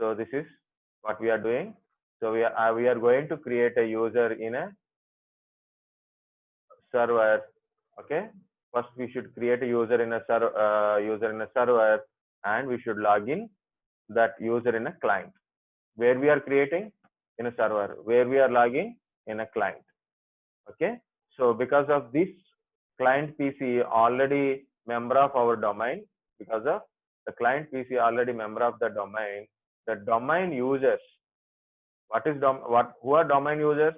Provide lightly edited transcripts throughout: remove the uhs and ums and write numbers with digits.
So this is what we are doing. So we are going to create a user in a server. Okay. First, we should create a user in a server, and we should log in that user in a client. Where we are creating in a server, where we are logging in a client. Okay. So because of this client PC already member of our domain, because of the client PC already member of the domain users. Who are domain users?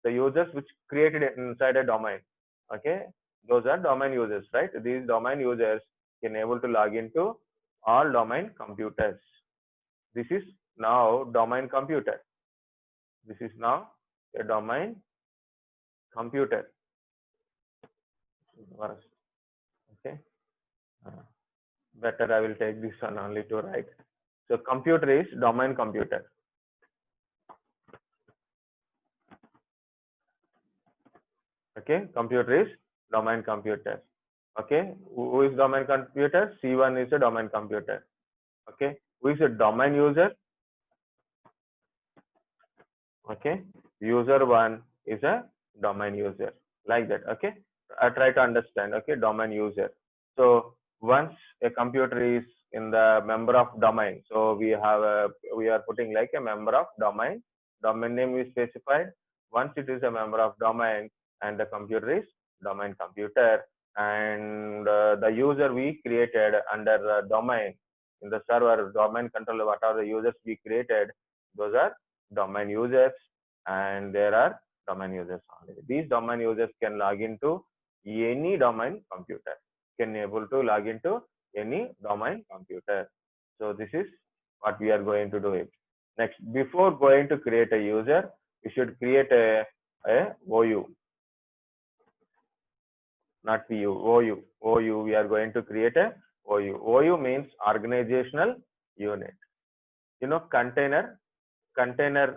The users which created inside a domain. Okay, those are domain users, right? These domain users can able to log into all domain computers. This is now domain computer. This is now a domain computer. Okay, better I will take this one only to write. So computer is domain computer. Okay, computer is domain computer. Okay, who is domain computer? C1 is a domain computer. Okay, who is a domain user? Okay, user 1 is a domain user, like that. Okay, I try to understand. Okay, domain user. So once a computer is in the member of domain, so we are putting like a member of domain. Domain name is specified. Once it is a member of domain, and the computer is domain computer, and the user we created under domain in the server domain controller, what are the users we created? Those are domain users, and there are domain users only. These domain users can log into any domain computer, can able to log into any domain computer. So this is what we are going to do it. Next, before going to create a user, we should create a OU, not PU, OU. OU, we are going to create a OU. OU means organizational unit. You know, container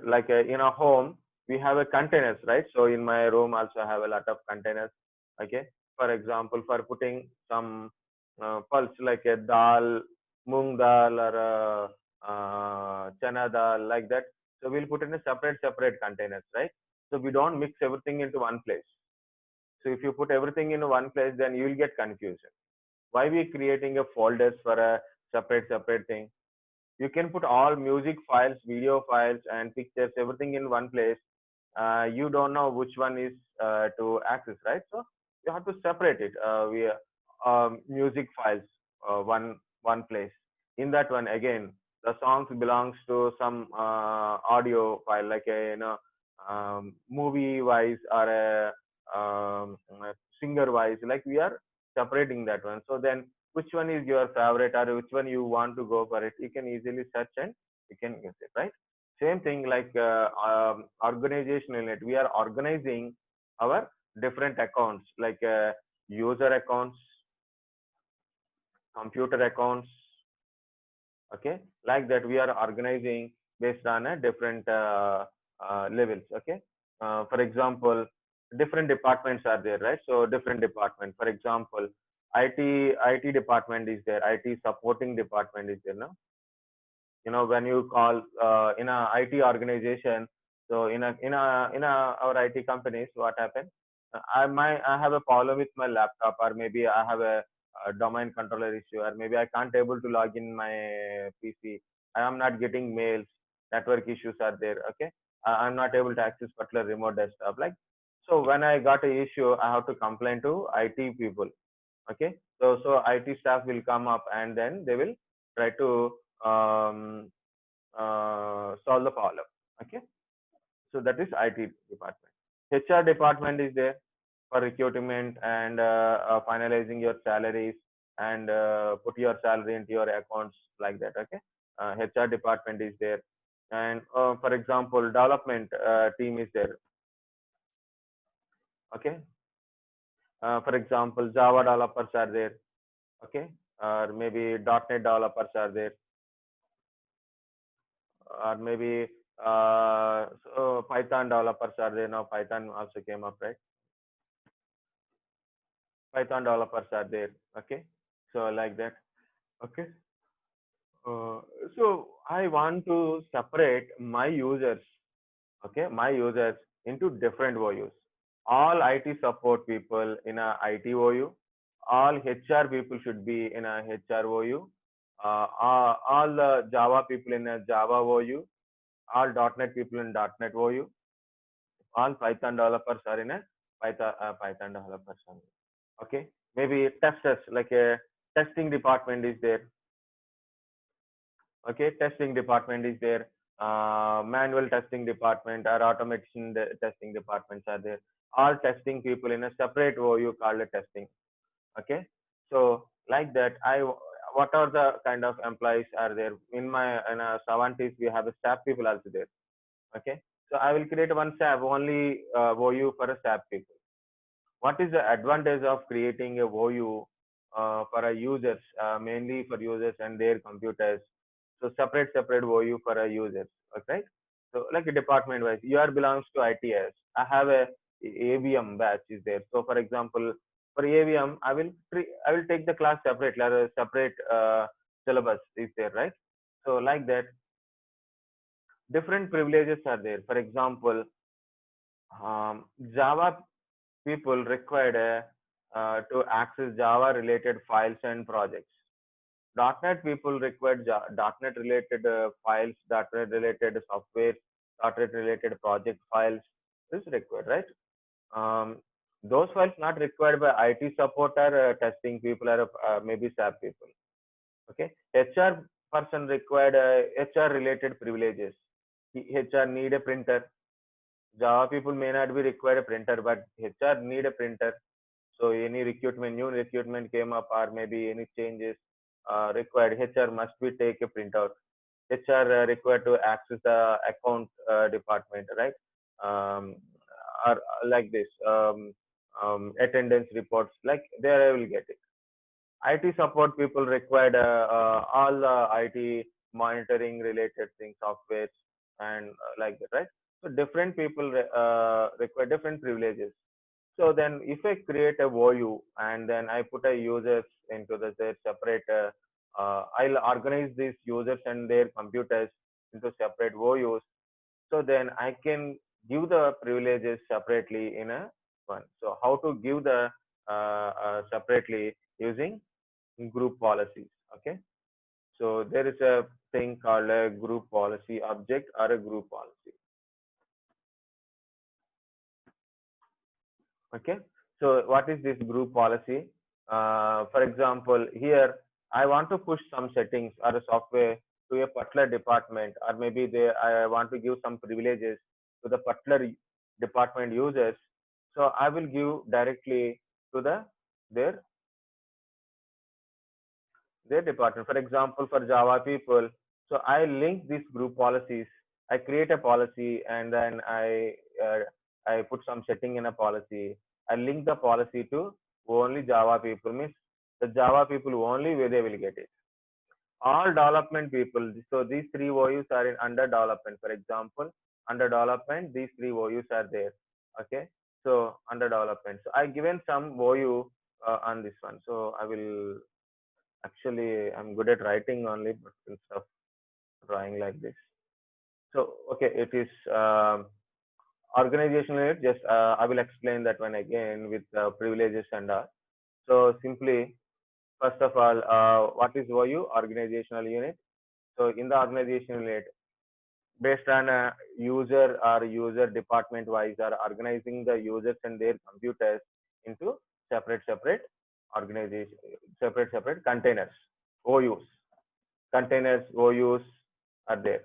like in a home, we have a containers, right? So in my room also I have a lot of containers. Okay, for example, for putting some pulse like a dal, moong dal, or chana dal, like that. So we'll put in a separate containers, right? So we don't mix everything into one place. So if you put everything in one place, then you will get confusion. Why we creating a folders for a separate thing? You can put all music files, video files, and pictures, everything in one place. You don't know which one is to access, right? So you have to separate it. Music files, one place. In that one, again, the songs belongs to some audio file, like a movie wise, or a singer wise. Like we are separating that one. So then, which one is your favorite, or which one you want to go for it, you can easily search and you can use it, right? Same thing like organizational unit. We are organizing our different accounts, like user accounts, computer accounts. Okay, like that we are organizing based on a different levels. Okay, for example, different departments are there, right? So different department, for example, IT department is there, IT supporting department is there. No, you know, when you call in a IT organization, so in a our IT companies, what happens? I have a problem with my laptop, or maybe I have a domain controller issue, or maybe I can't able to log in my PC. I am not getting mails. Network issues are there. Okay, I'm not able to access particular remote desktop. Like, so when I got a issue, I have to complain to IT people. Okay, so IT staff will come up, and then they will try to um, solve the problem. Okay, so that is IT department. HR department is there for recruitment and finalizing your salaries, and put your salary into your accounts, like that. Okay, HR department is there, and for example, development team is there. Okay, for example, Java developers are there. Okay, or maybe .NET developers are there, or maybe so Python developers are there. Now Python also came up, right? Python developers are there. Okay, so like that. Okay, uh, so I want to separate my users, okay, my users into different OUs. All IT support people in a IT OU, all HR people should be in a HR OU, all the Java people in a Java OU, all .NET people in .NET OU, all Python developers are in a Python developers only. Okay, maybe testers, like a testing department is there. Okay, testing department is there, manual testing department or automation testing departments are there. All testing people in a separate OU called a testing. Okay, so like that, what are the kind of employees are there in my in a Savantis? We have a staff people also there. Okay, so I will create one staff only, OU for a staff people. What is the advantage of creating a OU for a users, mainly for users and their computers? So separate OU for a users. Okay, so like a department wise, your belongs to ITS. I have a AVM batch is there. So for example, for AVM, I will take the class separately, or a separate syllabus is there, right? So like that, different privileges are there. For example, Java people required to access Java related files and projects. .NET people required .NET related files, .NET related software, .NET related project files is required, right? Um, those files not required by IT support or testing people or maybe SAP people. Okay, HR person required HR related privileges. HR need a printer. Java people may not be required a printer, but HR need a printer. So any recruitment, new recruitment came up, or maybe any changes required, HR must be take a printout. HR required to access the account department, right? Um, or like this, attendance reports, like there I will get it. IT support people required all the IT monitoring related things, software and like that, right? So different people require different privileges. So then if I create a OU and then I put a users into the separate, I'll organize these users and their computers into separate OUs. So then I can give the privileges separately in a one. So how to give the separately using group policies. Okay. So there is a thing called a group policy object or a group policy. Okay, so what is this group policy? For example, here I want to push some settings or a software to a particular department, or maybe I want to give some privileges to the particular department users. So I will give directly to their their department. For example, for Java people, so I link these group policies. I create a policy and then I put some setting in a policy. I link the policy to only Java people, means the Java people only where they will get it. All development people. So these three OUs are in under development. For example, under development, these three OUs are there. Okay. So under development. So I given some OU on this one. So I will actually, I'm good at writing only, but instead of drawing like this. So, okay, it is organizational unit. Just I will explain that one again with privileges and all. So, simply, first of all, what is OU? Organizational unit. So, in the organizational unit, based on a user or user department wise, are organizing the users and their computers into separate organization, separate containers, OUs. Containers OUs are there.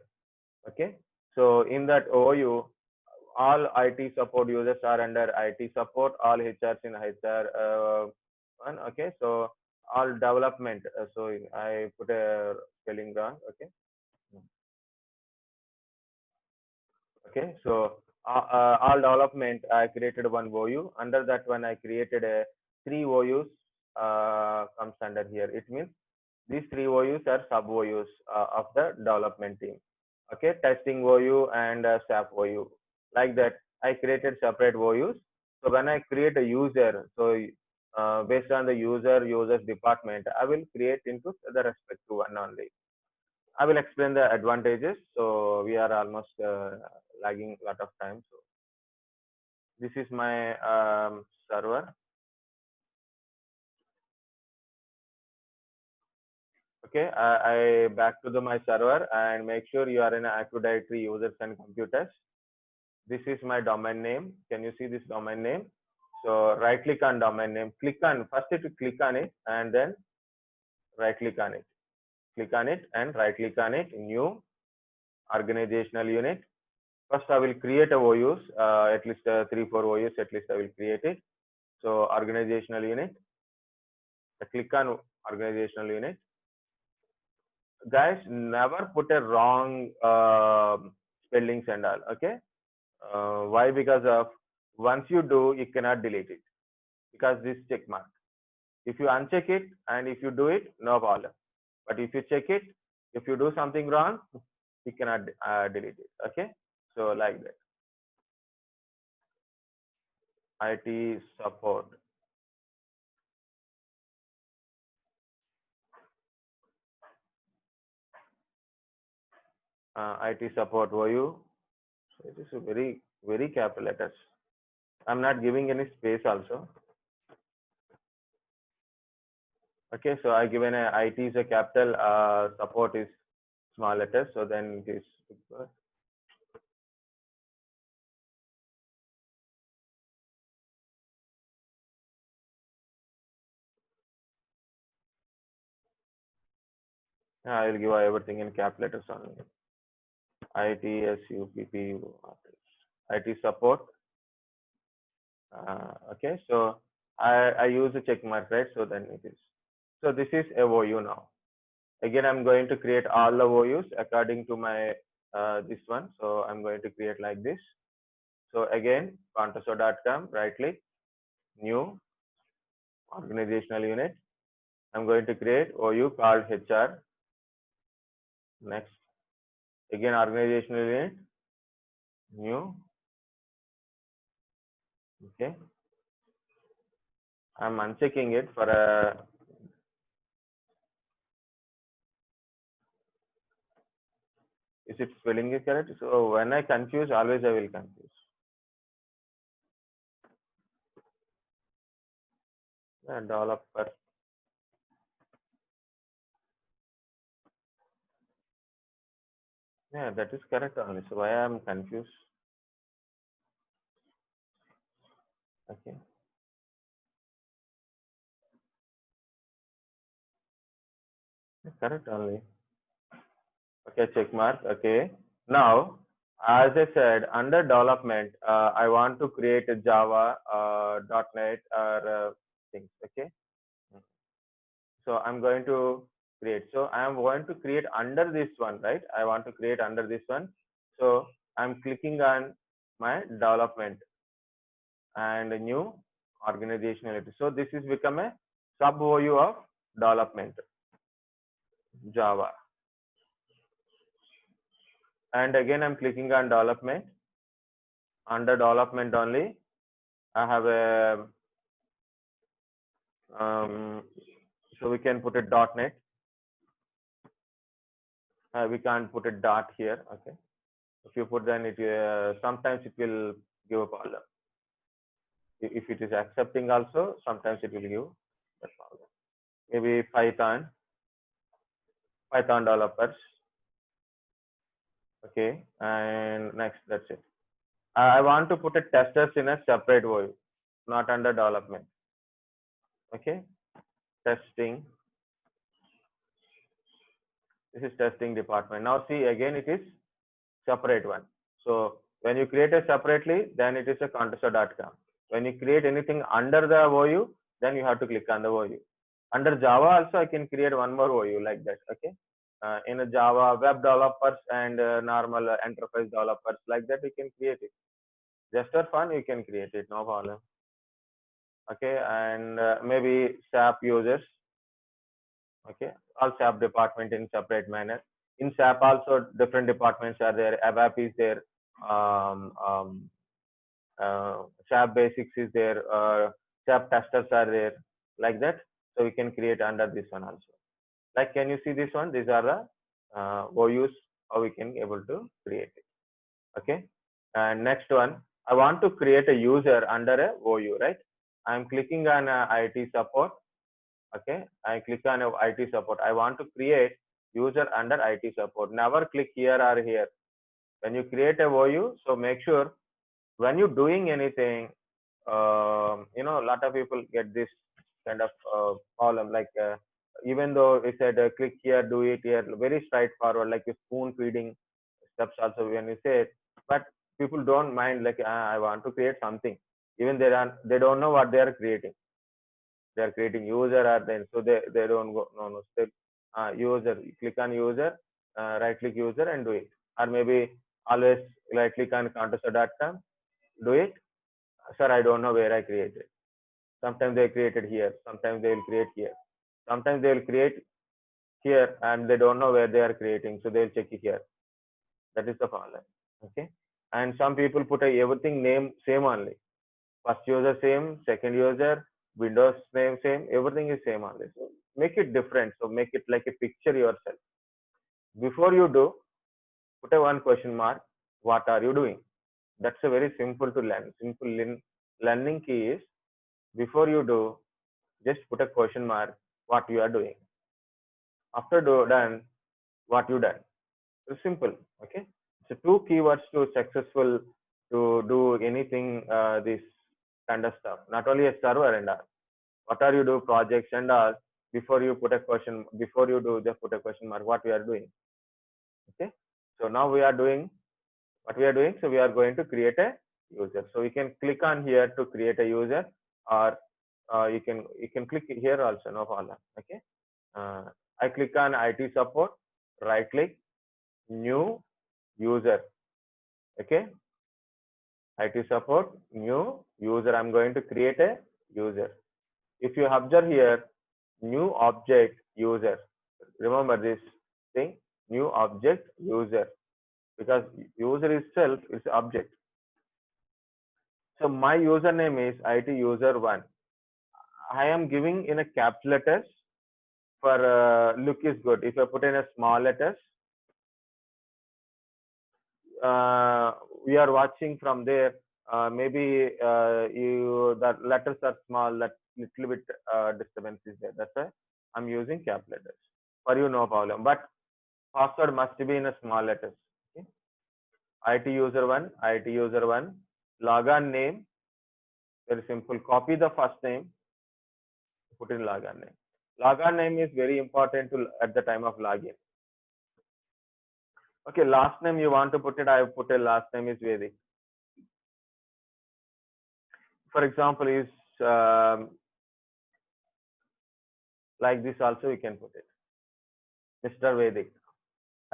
Okay, so in that OU, all IT support users are under IT support, all HRs in HR one. Okay, so all development, so I put a spelling wrong. Okay, okay, so all development, I created one OU. Under that one I created a three OUs comes under here. It means these three OUs are sub OUs of the development team. Okay, testing OU and SAP OU. Like that, I created separate OUs. So when I create a user, so based on the user's department, I will create into the respective one only. I will explain the advantages. So we are almost lagging a lot of time. So this is my server. Okay, I back to my server and make sure you are in Active Directory users and computers. This is my domain name. Can you see this domain name? So right click on domain name, click on, first you click on it and then right click on it. Click on it and right click on it, new organizational unit. First I will create a OUs, at least 3-4 OUs, at least I will create it. So organizational unit, I click on organizational unit. Guys, never put a wrong spellings and all, okay? Why? Because of once you do, you cannot delete it because this check mark. If you uncheck it and if you do it, no problem. But if you check it, if you do something wrong, you cannot delete it. Okay, so like that. IT support. IT support OU. So it is a very capital letters. I'm not giving any space also. Okay, so I given a IT is a capital, support is small letters. So then it is. I will give everything in cap letters only. IT SUPP IT support. Okay, so I use a check mark, right? So then it is. So this is a OU now. Again, I'm going to create all the OUs according to my this one. So I'm going to create like this. So again, contoso.com, right click, new organizational unit. I'm going to create OU called HR. Next, again organizational unit, new. Okay, I'm unchecking it for a. Is it spelling is correct? So when I confuse, always I will confuse. Developer. Yeah, that is correct only. So why I am confused? Okay. Correct only. Okay, check mark. Okay. Now, as I said, under development, I want to create a Java, .NET, or things. Okay. So I'm going to create. So I am going to create under this one, right? I want to create under this one. So I'm clicking on my development and a new organizational. So this is become a sub OU of development, Java. And again, I'm clicking on development. Under development only, I have a, so we can put a .NET. We can't put a dot here. Okay. If you put then it, sometimes it will give a problem. If it is accepting also, sometimes it will give a problem. Maybe Python developers. Okay. And next, that's it. I want to put a testers in a separate OU, not under development. Okay. Testing. This is testing department. Now see, again it is separate one. So when you create it separately, then it is a contoso.com. When you create anything under the OU, then you have to click on the OU. Under Java also I can create one more OU like that. Okay. In a Java web developers and normal enterprise developers like that, you can create it. Just for fun, you can create it, no problem. Okay, and maybe SAP users. Okay, all SAP department in separate manner. In SAP also different departments are there. ABAP is there. SAP basics is there. SAP testers are there. Like that. So we can create under this one also. Like, can you see this one? These are the OUs, how we can able to create it. Okay. And next one, I want to create a user under a OU, right? I'm clicking on IT support. Okay. I click on IT support. I want to create user under IT support. Never click here or here. When you create a OU, so make sure when you're doing anything, a lot of people get this kind of problem. Like even though we said click here, do it here, very straightforward, like a spoon feeding steps also when you say it. But people don't mind, like I want to create something. Even they don't know what they are creating. They are creating user or then so they don't go no step user. Click on user, right click user and do it. Or maybe always right click on contest.com, do it. Sir, I don't know where I created. Sometimes they created here, sometimes they will create here, sometimes they will create here and they don't know where they are creating, so they will check it here. That is the problem. Okay. And some people put everything name same only. First user same, second user, Windows name same, everything is same only. So make it different. So make it like a picture yourself. Before you do, put a one question mark. What are you doing? That's a very simple to learn. Learning key is before you do, just put a question mark. What you are doing. After done, what you done. It's simple. Okay. So two keywords to successful to do anything. This kind of stuff. Not only a server and all. What are you do projects and all. Before you put a question, before you do, just put a question mark. What we are doing. Okay. So now we are doing what we are doing. So we are going to create a user. So you can click on here to create a user, or you can click here also, no problem. Okay. I click on IT support, right click, new user. Okay. IT support, new user. I'm going to create a user. If you observe here, new object user. Remember this thing, new object user, because user itself is object. So my username is IT user 1. I am giving in a caps letters for look is good. If I put in a small letters, we are watching from there. Maybe the letters are small. That little bit disturbance is there. That's why I'm using cap letters. For you, no problem. But password must be in a small letters. Okay? IT user 1, IT user 1. Logon name, very simple. Copy the first name, put in logon name. Logon name is very important to at the time of login. Okay, last name you want to put it. I have put a last name is Vedic. For example, is like this also you can put it. Mr. Vedic.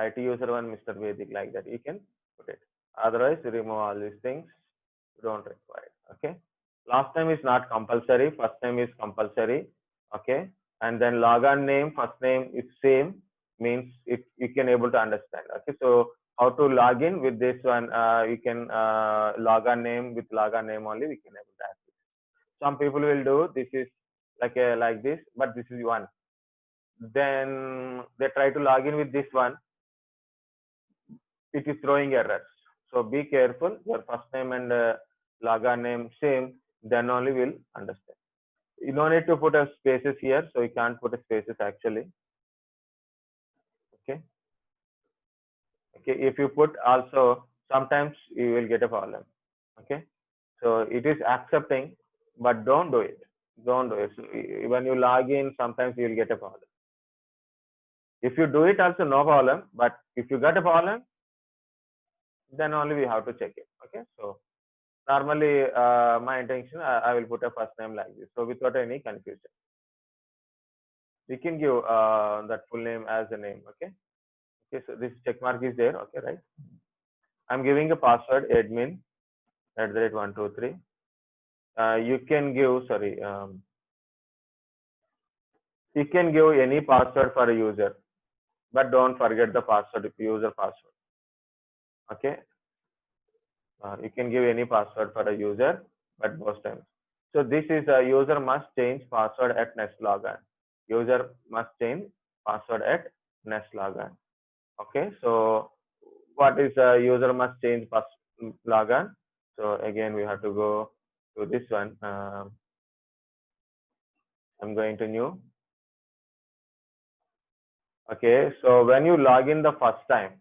IT user 1, Mr. Vedic, like that you can put it. Otherwise, remove all these things. You don't require it. Okay. Last name is not compulsory. First name is compulsory. Okay. And then logon name, first name is same, means if you can able to understand. Okay. So how to log in with this one? You can logon name with logon name only. We can able to access. Some people will do this is like this, but this is one. Then they try to log in with this one. It is throwing errors. So be careful. Your first name and logon name same. Then only will understand. You don't need to put a spaces here, so you can't put a spaces actually. Okay. Okay. If you put also, sometimes you will get a problem. Okay. So it is accepting, but don't do it. Don't do it. So when you log in, sometimes you will get a problem. If you do it also, no problem. But if you get a problem, then only we have to check it. Okay. So normally, my intention, I will put a first name like this. So without any confusion. We can give that full name as a name. Okay. Okay. So this check mark is there. Okay. Right. I'm giving a password admin @123. You can give, sorry, you can give any password for a user, but don't forget the password, user password. Okay. You can give any password for a user, but most times. So this is a user must change password at next login. User must change password at next login. Okay, so what is user must change first login. So again, we have to go to this one. I'm going to new. Okay, so when you log in the first time,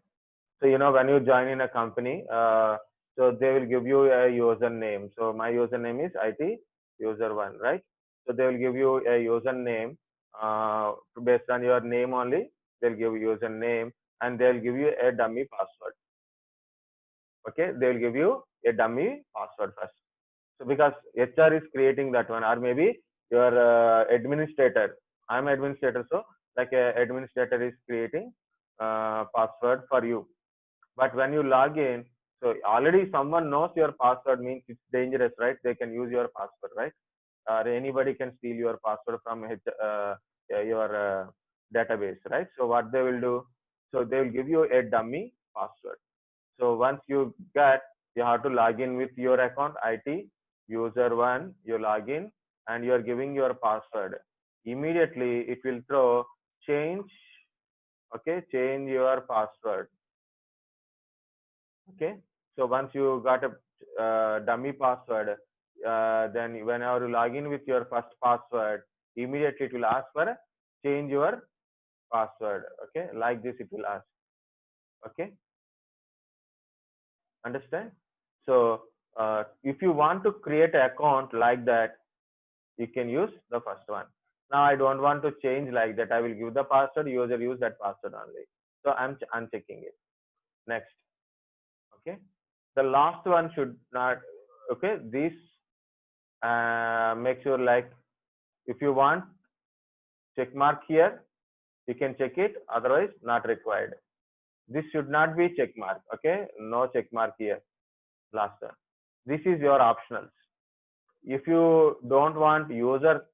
so when you join in a company, so they will give you a username. So my username is IT user one, right? So they will give you a username based on your name only. They'll give you username and they'll give you a dummy password. Okay, they will give you a dummy password first. So because HR is creating that one, or maybe your administrator. I'm administrator, so like a administrator is creating password for you. But when you log in, so already someone knows your password means it's dangerous, right? They can use your password, right? Or anybody can steal your password from your database, right? So what they will do? So they will give you a dummy password. So once you get, you have to log in with your account IT user one. You log in and you are giving your password. Immediately it will throw change. Okay, change your password. Okay, so once you got a dummy password, then whenever you log in with your first password, immediately it will ask for change your password. Okay, like this it will ask. Okay, understand? So if you want to create an account like that, you can use the first one. Now I don't want to change like that. I will give the password, user use that password only. So I'm unchecking it. Next. Okay, the last one should not. Okay, this make sure, like, if you want check mark here, you can check it, otherwise not required. This should not be check mark. Okay, no check mark here. Last one, this is your optionals. If you don't want user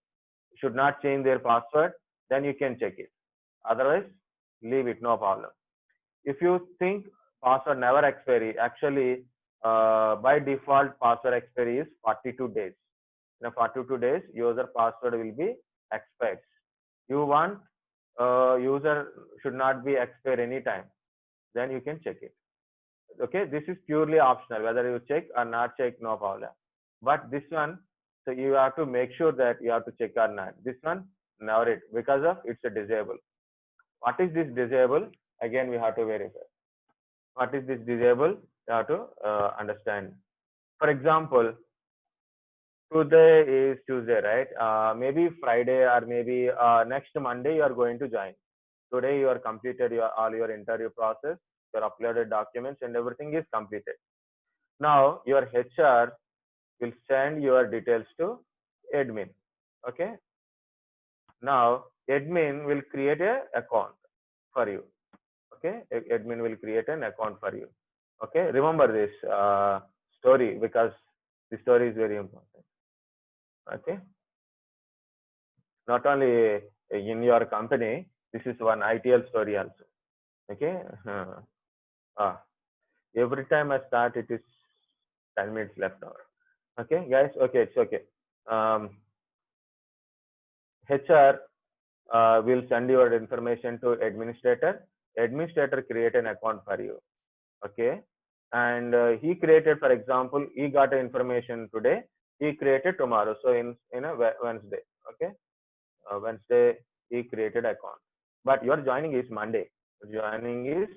should not change their password, then you can check it, otherwise leave it, no problem. If you think password never expiry, actually by default password expiry is 42 days. In 42 days user password will be expired. You want user should not be expired anytime, then you can check it. Okay, this is purely optional, whether you check or not check, no problem. But this one, so you have to make sure that you have to check or not. This one, never it, because of it's a disable. What is this disable? Again, we have to verify. What is this disable? You have to understand. For example, today is Tuesday, right? Maybe Friday or maybe next Monday you are going to join. Today you are completed all your interview process, your uploaded documents and everything is completed. Now your HR will send your details to admin. Okay. Now admin will create a account for you. Okay, admin will create an account for you. Okay, remember this story because the story is very important. Okay, not only in your company, this is one ITL story also. Okay, every time I start, it is 10 minutes left over. Okay, guys. Okay, it's okay. HR will send your information to administrator. Administrator create an account for you. Okay, and he created, for example, he got information today, he created tomorrow, so in a Wednesday. Okay, Wednesday he created account, but your joining is Monday. Joining is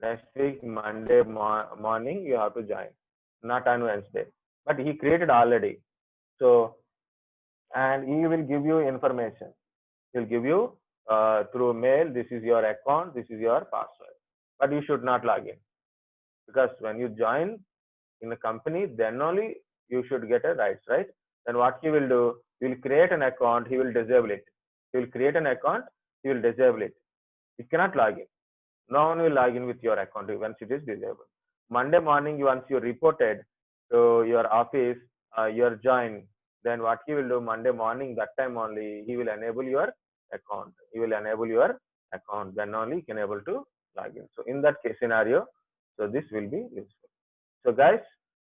next week Monday morning you have to join, not on Wednesday. But he created already. So and he will give you information. He'll give you through mail. This is your account. This is your password. But you should not log in, because when you join in a company, then only you should get a rights, right? Then what he will do, he will create an account, he will disable it. He will create an account, he will disable it. You cannot log in. No one will log in with your account once it is disabled. Monday morning, once you reported to your office, you're joined, then what he will do Monday morning, that time only, he will enable your account. He will enable your account, then only you can able to log in. So in that case scenario, so this will be useful. So guys,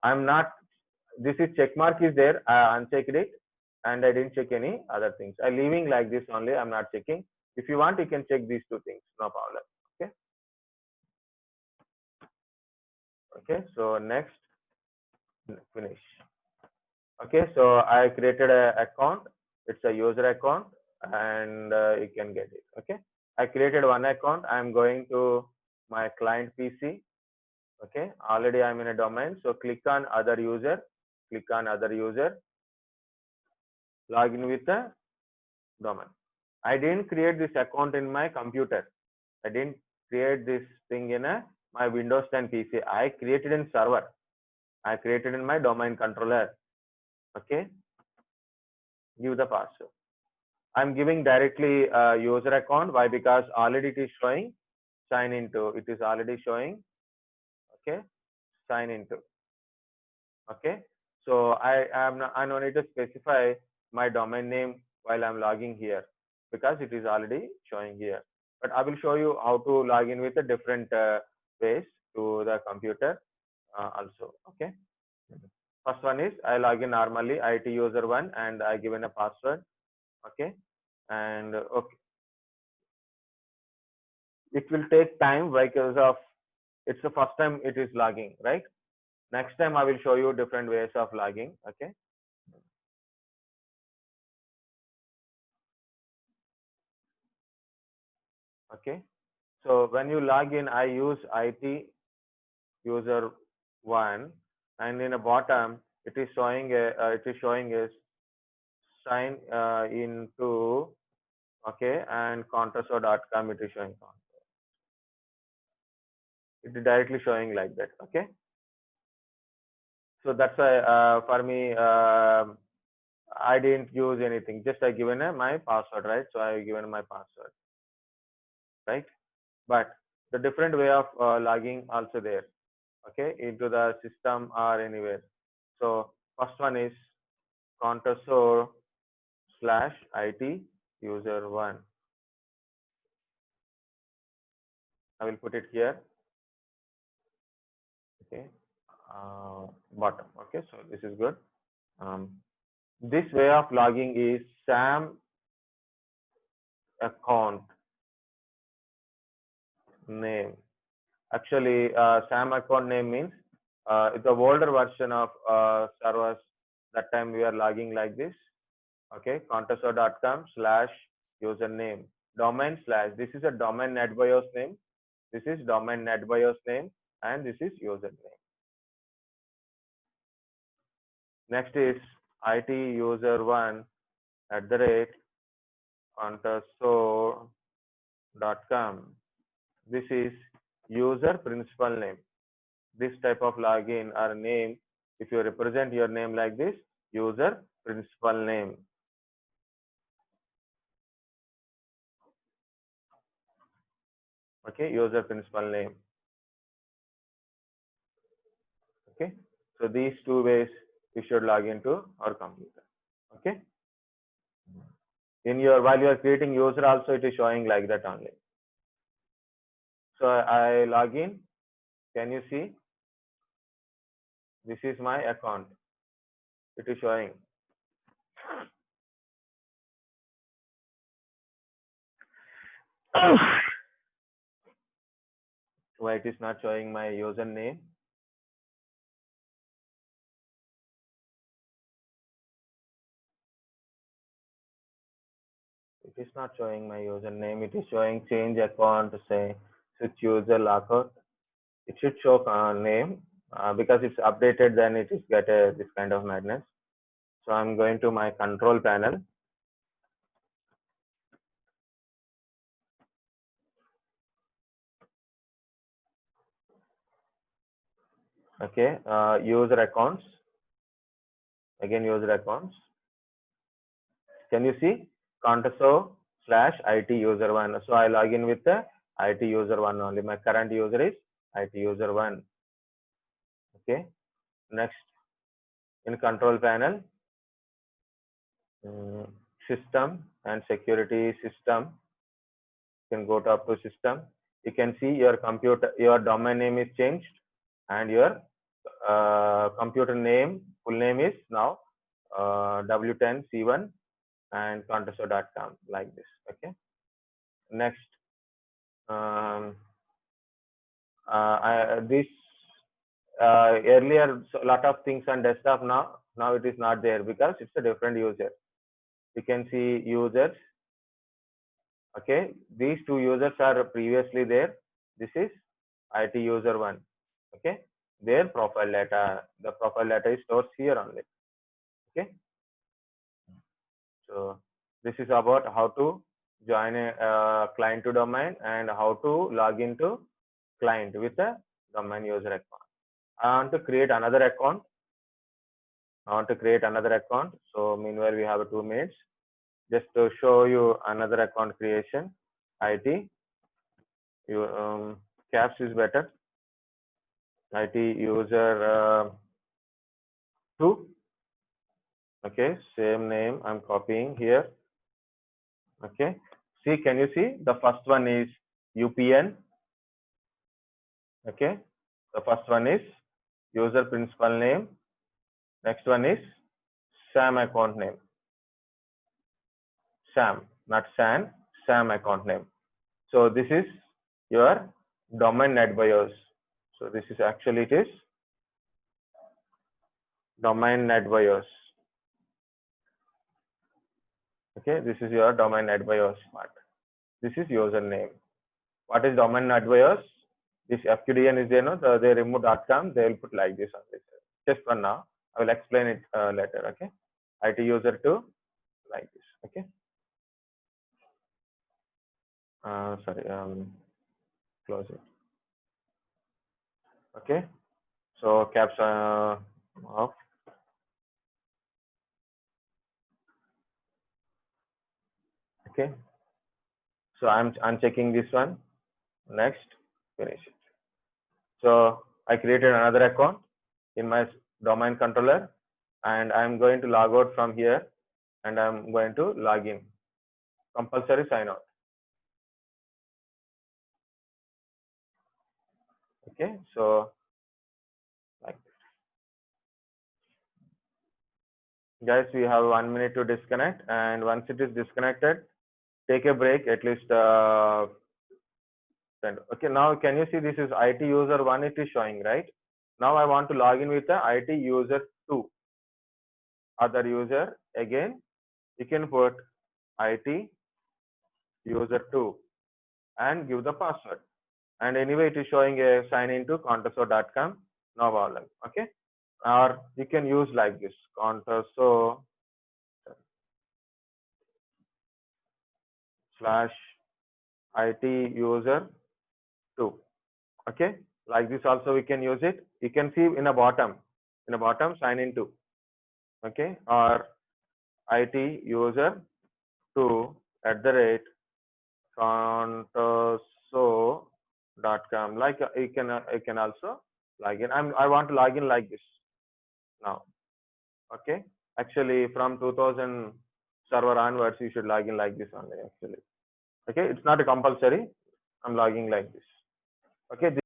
I'm not, this is check mark is there, I unchecked it and I didn't check any other things. I'm leaving like this only, I'm not checking. If you want, you can check these two things, no problem. Okay. Okay, so next, finish. Okay, so I created a account. It's a user account, and you can get it. Okay, I created one account. I'm going to my client PC. Okay, already I'm in a domain. So click on other user. Click on other user. Log in with the domain. I didn't create this account in my computer. I didn't create this thing in my Windows 10 PC. I created in server. I created in my domain controller. Okay, give the password. I'm giving directly user account. Why? Because already it is showing sign into. It is already showing. Okay, sign into. Okay, so I no need to specify my domain name while I'm logging here because it is already showing here. But I will show you how to log in with the different ways to the computer also. Okay. First one is I log in normally IT user one and I given a password. Okay, and okay, it will take time because of it's the first time it is logging, right? Next time I will show you different ways of logging. Okay. Okay. So when you log in, I use IT user one, and in the bottom it is showing a sign into. Okay, and contoso.com it is showing. It is directly showing like that. Okay. So that's why for me I didn't use anything. Just I given my password, right? So I given my password, right? But the different way of logging also there. Okay, into the system or anywhere. So first one is contoso/IT user one. I will put it here. Okay, bottom. Okay, so this is good. This way of logging is SAM account name. Actually, SAM account name means it's a older version of servers. That time we are logging like this. Okay, contoso.com/username domain slash. This is a domain NetBIOS name. This is domain NetBIOS name, and this is username. Next is IT user one @contoso.com. This is user principal name. This type of login or name, if you represent your name like this, user principal name. Okay, user principal name. Okay, so these two ways you should log into our computer. Okay, in your while you are creating user also it is showing like that only. So I log in. Can you see? This is my account. It is showing. Why it is not showing my username? It is not showing my username. It is showing change account to say switch user lockout. It should show name because it's updated. Then it is get this kind of madness. So I'm going to my control panel. Okay, user accounts. Again, user accounts. Can you see Contoso/IT user one? So I log in with the IT user one only. My current user is IT user one. Okay. Next, in control panel, system and security system. You can go to up to system. You can see your computer, your domain name is changed, and your computer name, full name is now W10C1 and contoso.com like this. Okay. Next, this earlier a lot of things on desktop. Now it is not there because it's a different user. You can see users. Okay, these two users are previously there. This is IT user 1. Okay, their profile data, the profile data is stored here only. Okay, so this is about how to join a client to domain and how to log into client with a domain user account. I want to create another account. So meanwhile we have 2 minutes just to show you another account creation. IT caps is better. IT user 2. Okay, same name I'm copying here. Okay, see, can you see the first one is UPN. Okay, the first one is user principal name. Next one is SAM account name. SAM, not SAN, SAM account name. So this is your domain NetBIOS. So this is actually, it is domain NetBIOS. Okay, this is your domain NetBIOS part. This is username. What is domain NetBIOS? This FQDN is there, no? They remove .com, they will put like this on this. Just for now, I will explain it later. Okay, IT user 2 like this. Okay, sorry, close it. Okay, so caps off. Okay, so I'm unchecking this one. Next, finish it. So I created another account in my domain controller, and I'm going to log out from here, and I'm going to log in. Compulsory sign out. Okay, so like this. Guys, we have 1 minute to disconnect, and once it is disconnected, take a break at least. Okay, now can you see this is IT user 1, it is showing, right? Now I want to log in with the IT user 2. Other user, again, you can put IT user 2 and give the password. And anyway, it is showing a sign into contoso.com, no problem. Okay, or you can use like this, contoso / IT user 2. Okay, like this also we can use it. You can see in the bottom sign into. Okay, or IT user 2 @contoso.com. Like you can also log in. I want to log in like this now. Okay, actually from 2000 server onwards you should log in like this only actually. Okay, it's not a compulsory. I'm logging like this. Okay.